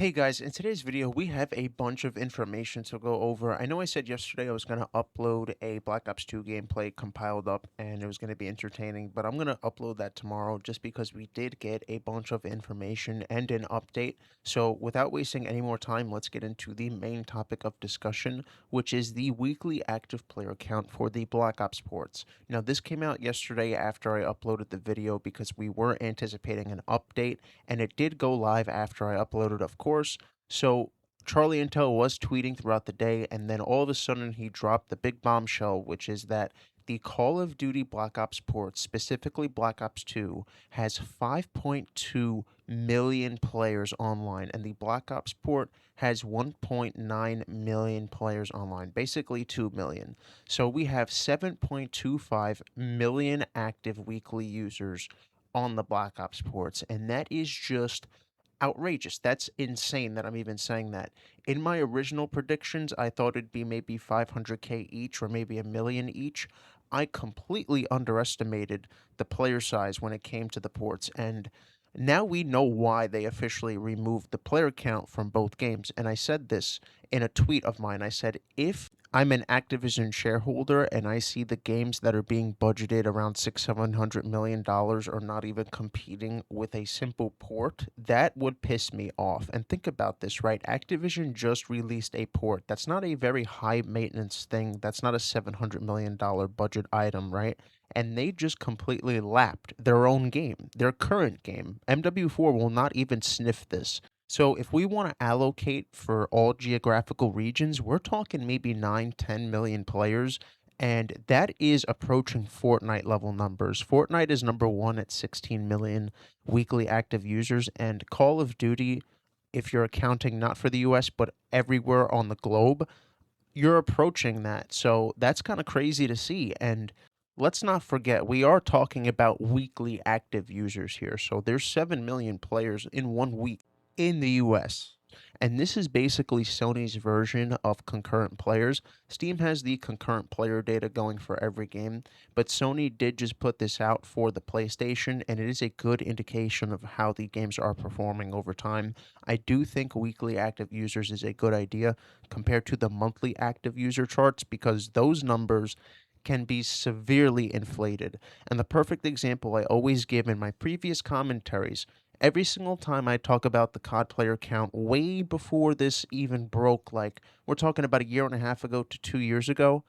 Hey guys, in today's video, we have a bunch of information to go over. I know I said yesterday I was going to upload a Black Ops 2 gameplay compiled up and it was going to be entertaining, but I'm going to upload that tomorrow just because we did get a bunch of information and an update. So without wasting any more time, let's get into the main topic of discussion, which is the weekly active player count for the Black Ops ports. Now, this came out yesterday after I uploaded the video because we were anticipating an update, and it did go live after I uploaded, of course. So Charlie Intel was tweeting throughout the day, and then all of a sudden he dropped the big bombshell, which is that the Call of Duty Black Ops port, specifically Black Ops 2, has 5.2 million players online, and the Black Ops port has 1.9 million players online, basically 2 million. So we have 7.25 million active weekly users on the Black Ops ports, and that is just outrageous. That's insane that I'm even saying that. In my original predictions, I thought it'd be maybe 500K each or maybe a million each. I completely underestimated the player size when it came to the ports, and now we know why they officially removed the player count from both games. And I said this in a tweet of mine. I said, if I'm an Activision shareholder and I see the games that are being budgeted around $600-700 million are not even competing with a simple port, that would piss me off. And think about this, right? Activision just released a port. That's not a very high maintenance thing. That's not a $700 million budget item, right? And they just completely lapped their own game, their current game. MW4 will not even sniff this. So if we want to allocate for all geographical regions, we're talking maybe 9-10 million players, and that is approaching Fortnite level numbers. Fortnite is number one at 16 million weekly active users, and Call of Duty, if you're accounting not for the US, but everywhere on the globe, you're approaching that. So that's kind of crazy to see. And let's not forget, we are talking about weekly active users here. So there's 7 million players in 1 week in the US. And this is basically Sony's version of concurrent players. Steam has the concurrent player data going for every game, but Sony did just put this out for the PlayStation, and it is a good indication of how the games are performing over time. I do think weekly active users is a good idea compared to the monthly active user charts, because those numbers can be severely inflated. And the perfect example I always give in my previous commentaries, every single time I talk about the COD player count way before this even broke, like we're talking about a year and a half ago to 2 years ago,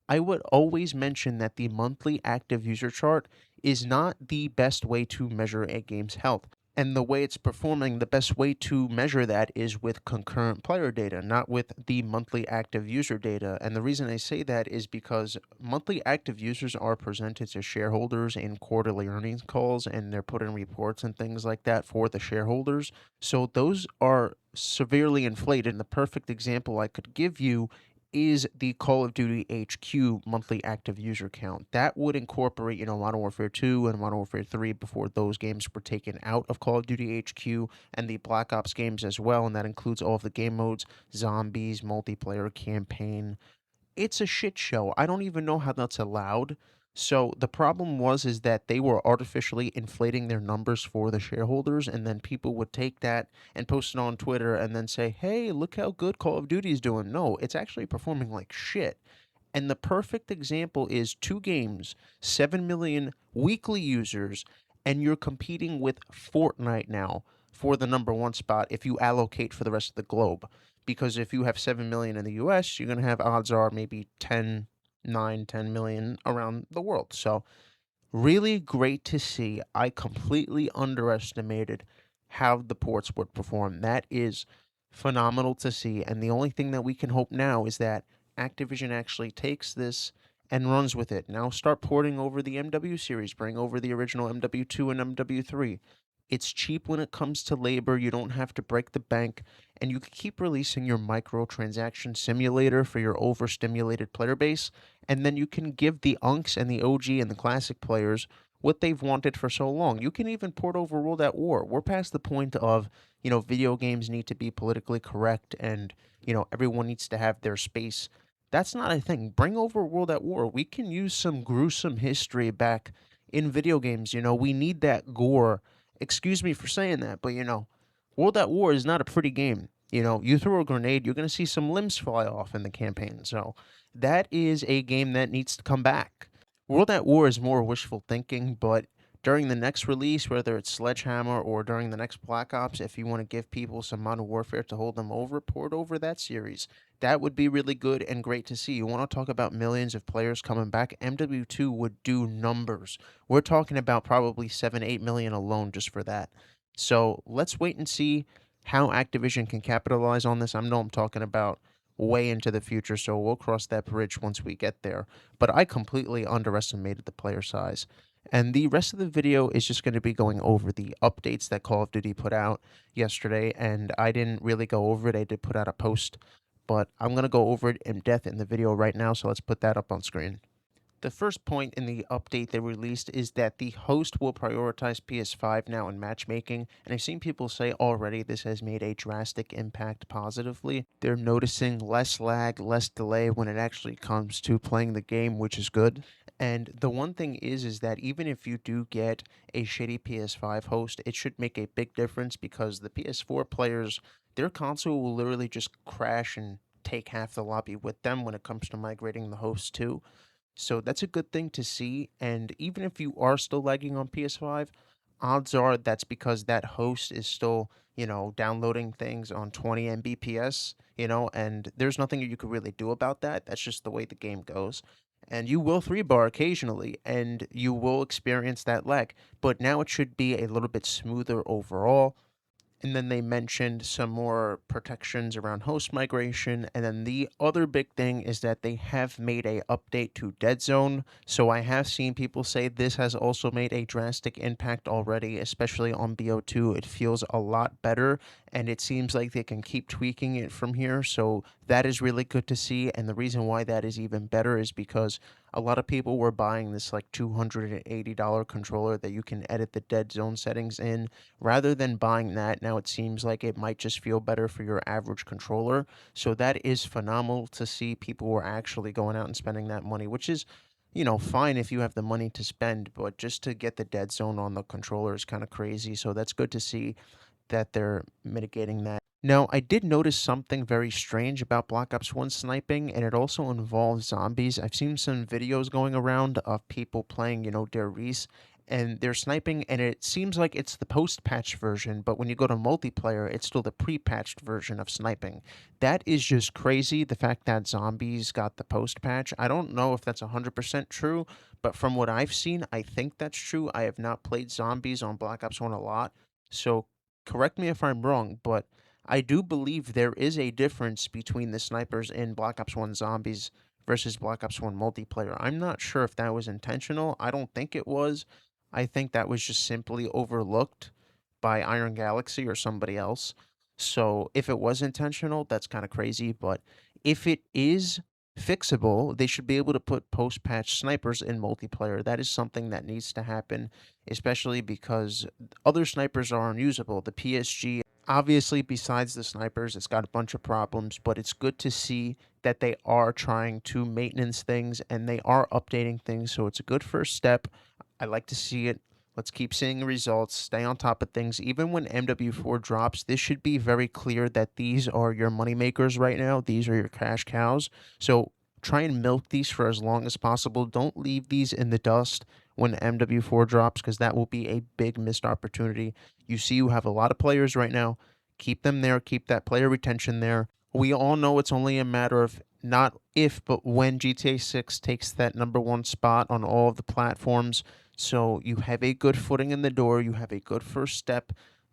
I would always mention that the monthly active user chart is not the best way to measure a game's health. And the way it's performing, the best way to measure that is with concurrent player data, not with the monthly active user data. And the reason I say that is because monthly active users are presented to shareholders in quarterly earnings calls, and they're put in reports and things like that for the shareholders. So those are severely inflated. And the perfect example I could give you is the Call of Duty HQ monthly active user count. That would incorporate, Modern Warfare 2 and Modern Warfare 3 before those games were taken out of Call of Duty HQ, and the Black Ops games as well, and that includes all of the game modes, zombies, multiplayer, campaign. It's a shit show. I don't even know how that's allowed. So the problem is that they were artificially inflating their numbers for the shareholders, and then people would take that and post it on Twitter and then say, "Hey, look how good Call of Duty is doing." No, it's actually performing like shit. And the perfect example is two games, 7 million weekly users, and you're competing with Fortnite now for the number one spot if you allocate for the rest of the globe. Because if you have 7 million in the US, you're going to have odds are maybe 10 million around the world. So, really great to see. I completely underestimated how the ports would perform. That is phenomenal to see. And the only thing that we can hope now is that Activision actually takes this and runs with it. Now start porting over the MW series, bring over the original MW2 and MW3. It's cheap when it comes to labor. You don't have to break the bank, and you can keep releasing your microtransaction simulator for your overstimulated player base, and then you can give the unks and the OG and the classic players what they've wanted for so long. You can even port over World at War. We're past the point of, video games need to be politically correct and, everyone needs to have their space. That's not a thing. Bring over World at War. We can use some gruesome history back in video games. We need that gore. Excuse me for saying that, but World at War is not a pretty game. You know, you throw a grenade, you're going to see some limbs fly off in the campaign. So that is a game that needs to come back. World at War is more wishful thinking, but during the next release, whether it's Sledgehammer or during the next Black Ops, if you want to give people some Modern Warfare to hold them over, port over that series. That would be really good and great to see. You want to talk about millions of players coming back? MW2 would do numbers. We're talking about probably 7, 8 million alone just for that. So let's wait and see how Activision can capitalize on this. I know I'm talking about way into the future, so we'll cross that bridge once we get there. But I completely underestimated the player size. And the rest of the video is just going to be going over the updates that Call of Duty put out yesterday, and I didn't really go over it. I did put out a post, but I'm going to go over it in depth in the video right now, so let's put that up on screen. The first point in the update they released is that the host will prioritize PS5 now in matchmaking, and I've seen people say already this has made a drastic impact positively. They're noticing less lag, less delay when it actually comes to playing the game, which is good. And the one thing is that even if you do get a shitty PS5 host, it should make a big difference because the PS4 players, their console will literally just crash and take half the lobby with them when it comes to migrating the host too. So that's a good thing to see. And even if you are still lagging on PS5, odds are that's because that host is still, downloading things on 20 Mbps, and there's nothing you could really do about that. That's just the way the game goes. And you will 3-bar occasionally, and you will experience that lag. But now it should be a little bit smoother overall. And then they mentioned some more protections around host migration. And then the other big thing is that they have made a update to Dead Zone. So I have seen people say this has also made a drastic impact already, especially on BO2. It feels a lot better, and it seems like they can keep tweaking it from here. So that is really good to see. And the reason why that is even better is because a lot of people were buying this like $280 controller that you can edit the Dead Zone settings in. Rather than buying that, now it seems like it might just feel better for your average controller. So that is phenomenal to see. People were actually going out and spending that money, which is, fine if you have the money to spend, but just to get the Dead Zone on the controller is kind of crazy. So that's good to see that they're mitigating that. Now, I did notice something very strange about Black Ops 1 sniping, and it also involves zombies. I've seen some videos going around of people playing, 𝙃𝘼𝐼𝐍𝐿𝐼𝐼𝐍𝐿, and they're sniping, and it seems like it's the post-patch version, but when you go to multiplayer, it's still the pre-patched version of sniping. That is just crazy, the fact that zombies got the post-patch. I don't know if that's 100% true, but from what I've seen, I think that's true. I have not played zombies on Black Ops 1 a lot, so correct me if I'm wrong, but I do believe there is a difference between the snipers in Black Ops 1 Zombies versus Black Ops 1 multiplayer. I'm not sure if that was intentional. I don't think it was. I think that was just simply overlooked by Iron Galaxy or somebody else. So if it was intentional, that's kind of crazy. But if it is fixable, they should be able to put post-patch snipers in multiplayer. That is something that needs to happen, especially because other snipers are unusable. The PSG, obviously, besides the snipers, it's got a bunch of problems, but it's good to see that they are trying to maintenance things and they are updating things, so it's a good first step. I like to see it. Let's keep seeing results, stay on top of things. Even when MW4 drops, this should be very clear that these are your money makers right now. These are your cash cows. So try and milk these for as long as possible. Don't leave these in the dust when MW4 drops, because that will be a big missed opportunity. You see, you have a lot of players right now. Keep them there. Keep that player retention there. We all know it's only a matter of not if, but when GTA 6 takes that #1 spot on all of the platforms. So you have a good footing in the door. You have a good first step.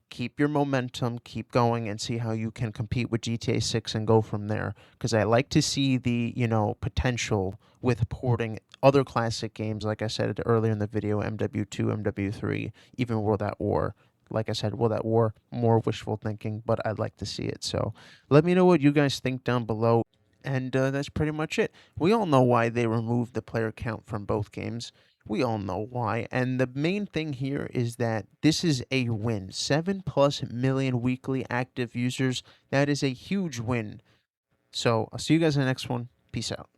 Keep your momentum, keep going, and see how you can compete with GTA 6 and go from there. Because I like to see the, potential with porting other classic games, like I said earlier in the video, MW2, MW3, even World at War. Like I said, World at War, more wishful thinking, but I'd like to see it. So let me know what you guys think down below. And that's pretty much it. We all know why they removed the player count from both games. We all know why. And the main thing here is that this is a win. 7+ million weekly active users. That is a huge win. So I'll see you guys in the next one. Peace out.